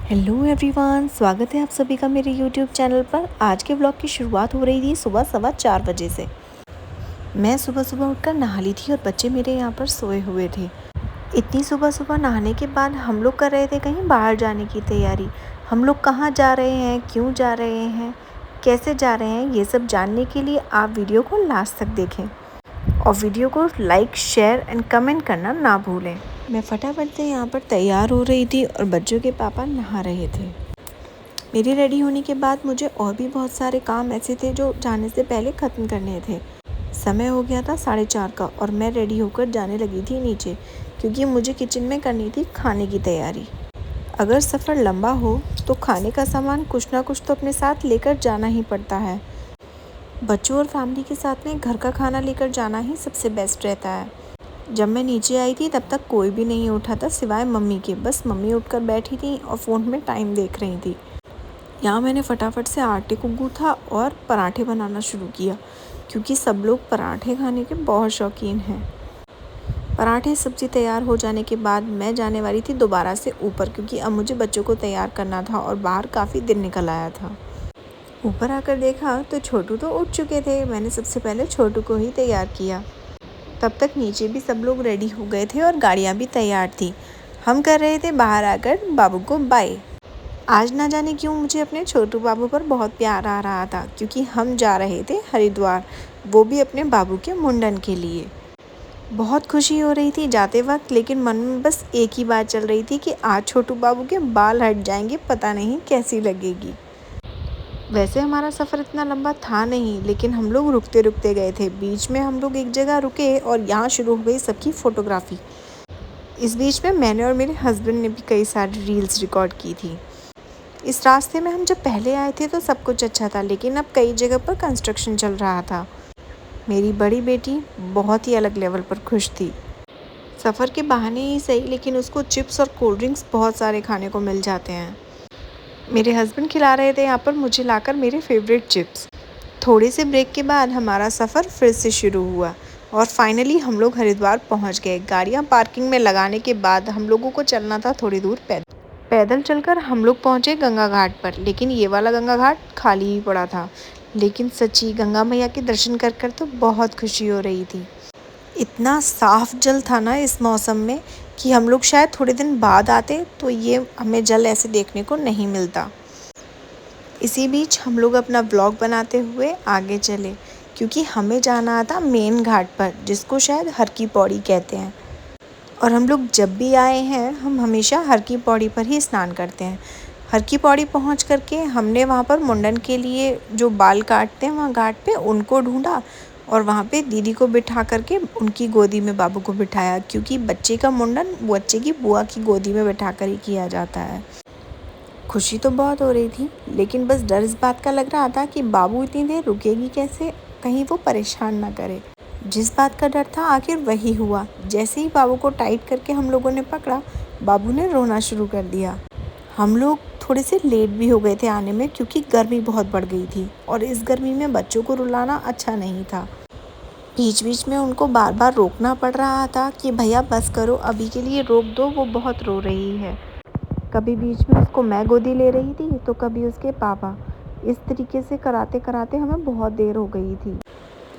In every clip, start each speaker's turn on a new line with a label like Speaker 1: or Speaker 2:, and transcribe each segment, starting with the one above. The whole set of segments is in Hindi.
Speaker 1: हेलो एवरीवन, स्वागत है आप सभी का मेरे यूट्यूब चैनल पर। आज के व्लॉग की शुरुआत हो रही थी सुबह 4:15 बजे से। मैं सुबह सुबह उठकर नहा ली थी और बच्चे मेरे यहाँ पर सोए हुए थे। इतनी सुबह सुबह नहाने के बाद हम लोग कर रहे थे कहीं बाहर जाने की तैयारी। हम लोग कहाँ जा रहे हैं, क्यों जा रहे हैं, कैसे जा रहे हैं, ये सब जानने के लिए आप वीडियो को लास्ट तक देखें और वीडियो को लाइक, शेयर एंड कमेंट करना ना भूलें। मैं फटाफट से यहाँ पर तैयार हो रही थी और बच्चों के पापा नहा रहे थे। मेरे रेडी होने के बाद मुझे और भी बहुत सारे काम ऐसे थे जो जाने से पहले ख़त्म करने थे। समय हो गया था 4:30 का और मैं रेडी होकर जाने लगी थी नीचे, क्योंकि मुझे किचन में करनी थी खाने की तैयारी। अगर सफ़र लंबा हो तो खाने का सामान कुछ ना कुछ तो अपने साथ लेकर जाना ही पड़ता है। बच्चों और फैमिली के साथ में घर का खाना लेकर जाना ही सबसे बेस्ट रहता है। जब मैं नीचे आई थी तब तक कोई भी नहीं उठा था सिवाय मम्मी के। बस मम्मी उठकर बैठी थी और फ़ोन में टाइम देख रही थी। यहाँ मैंने फटाफट से आटे को गूँथा और पराठे बनाना शुरू किया, क्योंकि सब लोग पराठे खाने के बहुत शौकीन हैं। पराठे सब्ज़ी तैयार हो जाने के बाद मैं जाने वाली थी दोबारा से ऊपर, क्योंकि अब मुझे बच्चों को तैयार करना था और बाहर काफ़ी दिन निकल आया था। ऊपर आकर देखा तो छोटू तो उठ चुके थे। मैंने सबसे पहले छोटू को ही तैयार किया। तब तक नीचे भी सब लोग रेडी हो गए थे और गाड़ियाँ भी तैयार थी। हम कर रहे थे बाहर आकर बाबू को बाय। आज ना जाने क्यों मुझे अपने छोटू बाबू पर बहुत प्यार आ रहा था, क्योंकि हम जा रहे थे हरिद्वार, वो भी अपने बाबू के मुंडन के लिए। बहुत खुशी हो रही थी जाते वक्त, लेकिन मन में बस एक ही बात चल रही थी कि आज छोटू बाबू के बाल हट जाएंगे, पता नहीं कैसी लगेगी। वैसे हमारा सफ़र इतना लंबा था नहीं, लेकिन हम लोग रुकते रुकते गए थे। बीच में हम लोग एक जगह रुके और यहाँ शुरू हो गई सबकी फ़ोटोग्राफ़ी। इस बीच में मैंने और मेरे हस्बैंड ने भी कई सारी रील्स रिकॉर्ड की थी। इस रास्ते में हम जब पहले आए थे तो सब कुछ अच्छा था, लेकिन अब कई जगह पर कंस्ट्रक्शन चल रहा था। मेरी बड़ी बेटी बहुत ही अलग लेवल पर खुश थी। सफ़र के बहाने ही सही, लेकिन उसको चिप्स और कोल्ड ड्रिंक्स बहुत सारे खाने को मिल जाते हैं। मेरे हस्बैंड खिला रहे थे यहाँ पर मुझे लाकर मेरे फेवरेट चिप्स। थोड़े से ब्रेक के बाद हमारा सफ़र फिर से शुरू हुआ और फाइनली हम लोग हरिद्वार पहुँच गए। गाड़ियाँ पार्किंग में लगाने के बाद हम लोगों को चलना था थोड़ी दूर पैदल चलकर हम लोग पहुँचे गंगा घाट पर। लेकिन ये वाला गंगा घाट खाली ही पड़ा था। लेकिन सच्ची गंगा मैया के दर्शन कर कर तो बहुत खुशी हो रही थी। इतना साफ जल था ना इस मौसम में कि हम लोग शायद थोड़े दिन बाद आते तो ये हमें जल ऐसे देखने को नहीं मिलता। इसी बीच हम लोग अपना व्लॉग बनाते हुए आगे चले, क्योंकि हमें जाना था मेन घाट पर, जिसको शायद हर की पौड़ी कहते हैं। और हम लोग जब भी आए हैं हम हमेशा हर की पौड़ी पर ही स्नान करते हैं। हर की पौड़ी पहुंच करके हमने वहां पर मुंडन के लिए जो बाल काटते हैं वहाँ घाट पे उनको ढूंढा और वहाँ पे दीदी को बिठा करके उनकी गोदी में बाबू को बिठाया, क्योंकि बच्चे का मुंडन बच्चे की बुआ की गोदी में बिठा कर ही किया जाता है। खुशी तो बहुत हो रही थी, लेकिन बस डर इस बात का लग रहा था कि बाबू इतनी देर रुकेगी कैसे, कहीं वो परेशान ना करे। जिस बात का डर था आखिर वही हुआ। जैसे ही बाबू को टाइट करके हम लोगों ने पकड़ा, बाबू ने रोना शुरू कर दिया। हम लोग थोड़े से लेट भी हो गए थे आने में, क्योंकि गर्मी बहुत बढ़ गई थी और इस गर्मी में बच्चों को रुलाना अच्छा नहीं था। बीच बीच में उनको बार बार रोकना पड़ रहा था कि भैया बस करो, अभी के लिए रोक दो, वो बहुत रो रही है। कभी बीच में उसको मैं गोदी ले रही थी तो कभी उसके पापा। इस तरीके से कराते कराते हमें बहुत देर हो गई थी।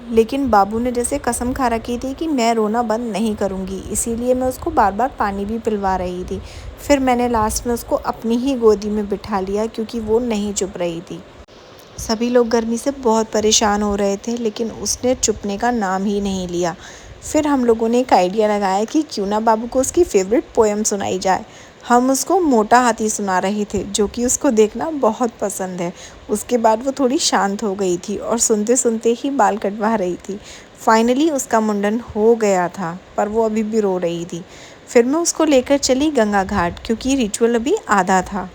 Speaker 1: लेकिन बाबू ने जैसे कसम खा रखी थी कि मैं रोना बंद नहीं करूँगी, इसीलिए मैं उसको बार बार पानी भी पिलवा रही थी। फिर मैंने लास्ट में उसको अपनी ही गोदी में बिठा लिया, क्योंकि वो नहीं चुप रही थी। सभी लोग गर्मी से बहुत परेशान हो रहे थे, लेकिन उसने चुपने का नाम ही नहीं लिया। फिर हम लोगों ने एक आइडिया लगाया कि क्यों ना बाबू को उसकी फेवरेट पोएम सुनाई जाए। हम उसको मोटा हाथी सुना रहे थे, जो कि उसको देखना बहुत पसंद है। उसके बाद वो थोड़ी शांत हो गई थी और सुनते सुनते ही बाल कटवा रही थी। फाइनली उसका मुंडन हो गया था, पर वो अभी भी रो रही थी। फिर मैं उसको लेकर चली गंगा घाट, क्योंकि रिचुअल अभी आधा था।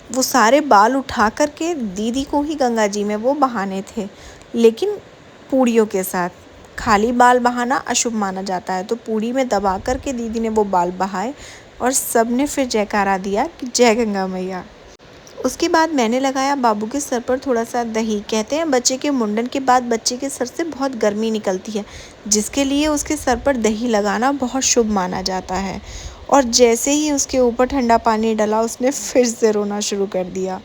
Speaker 1: वो सारे बाल उठा कर के दीदी को ही गंगा जी में वो बहाने थे, लेकिन पूड़ियों के साथ। खाली बाल बहाना अशुभ माना जाता है, तो पूड़ी में दबा कर के दीदी ने वो बाल बहाए और सब ने फिर जयकारा दिया कि जय गंगा मैया। उसके बाद मैंने लगाया बाबू के सर पर थोड़ा सा दही। कहते हैं बच्चे के मुंडन के बाद बच्चे के सर से बहुत गर्मी निकलती है, जिसके लिए उसके सर पर दही लगाना बहुत शुभ माना जाता है। और जैसे ही उसके ऊपर ठंडा पानी डला उसने फिर से रोना शुरू कर दिया।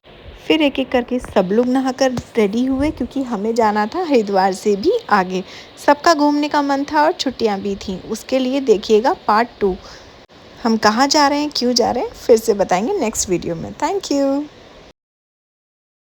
Speaker 1: फिर एक एक करके सब लोग नहाकर रेडी हुए क्योंकि हमें जाना था हरिद्वार से भी आगे। सबका घूमने का मन था और छुट्टियां भी थीं। उसके लिए देखिएगा पार्ट 2। हम कहाँ जा रहे हैं, क्यों जा रहे हैं, फिर से बताएंगे नेक्स्ट वीडियो में। Thank you.